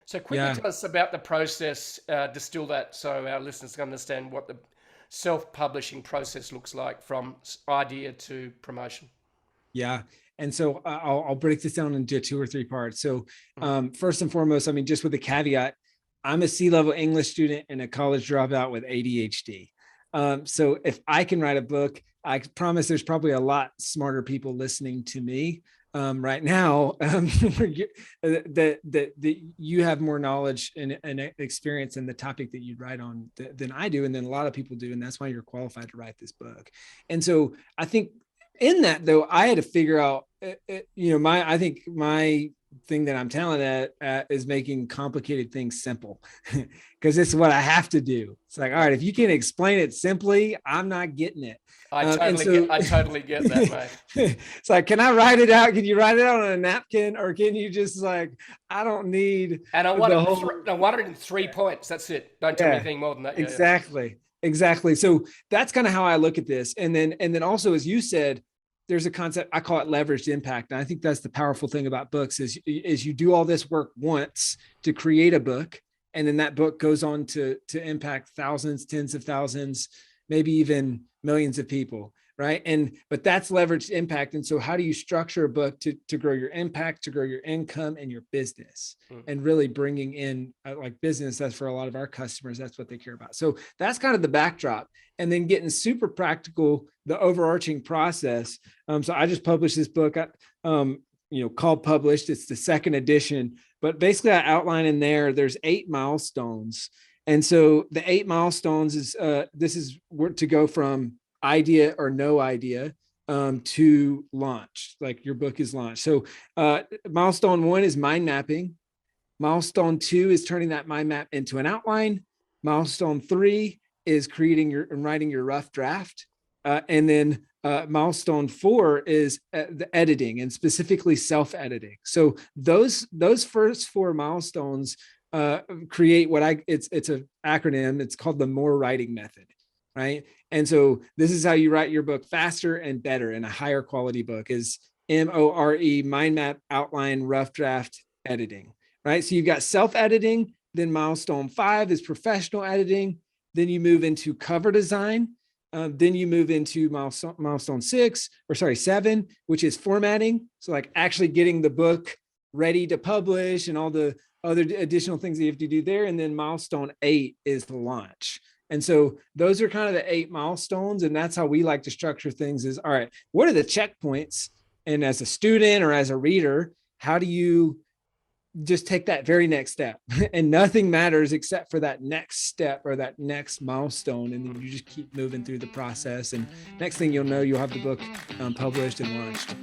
So quickly Yeah. tell us about the process, distill that so our listeners can understand what the self-publishing process looks like from idea to promotion. Yeah. And so I'll break this down into 2 or 3 parts. So Mm. first and foremost, I mean, just with the caveat, I'm a C-level English student and a college dropout with ADHD. So if I can write a book, I promise there's probably a lot smarter people listening to me right now that you have more knowledge and experience in the topic that you'd write on than I do, and then a lot of people do, and that's why you're qualified to write this book. And so I think in that though, I had to figure out, I think my thing that I'm talented at is making complicated things simple because it's what I have to do. It's like, all right, if you can explain it simply, I'm not getting it. And so I totally get that, mate. it's like, can I write it out? Can you write it out on a napkin, or can you just like, I don't need And the whole. I want it in 3 points. That's it. Don't tell me Yeah, anything more than that. Yeah, exactly. So that's kind of how I look at this. And then also, as you said, there's a concept, I call it leveraged impact. And I think that's the powerful thing about books is you do all this work once to create a book. And then that book goes on to impact thousands, tens of thousands, maybe even millions of people. Right. But that's leveraged impact. And so how do you structure a book to grow your impact, to grow your income and your business, and really bringing in like business? That's for a lot of our customers. That's what they care about. So that's kind of the backdrop, and then getting super practical, the overarching process. So I just published this book, called Published. It's the second edition, but basically I outline in there's 8 milestones. And so the 8 milestones is, this is where to go from idea or no idea to launch, like your book is launched. So milestone 1 is mind mapping. Milestone 2 is turning that mind map into an outline. Milestone 3 is creating and writing your rough draft. And then milestone 4 is the editing, and specifically self-editing. So those first 4 milestones create it's an acronym. It's called the more writing method. Right. And so this is how you write your book faster and better, and a higher quality book is MORE, mind map, outline, rough draft, editing. Right. So you've got self-editing. Then milestone 5 is professional editing. Then you move into cover design. Then you move into milestone 7, which is formatting. So like actually getting the book ready to publish and all the other additional things that you have to do there. And then milestone 8 is the launch. And so those are kind of the 8 milestones. And that's how we like to structure things is, all right, what are the checkpoints? And as a student or as a reader, how do you just take that very next step? And nothing matters except for that next step or that next milestone. And then you just keep moving through the process. And next thing you'll know, you'll have the book published and launched.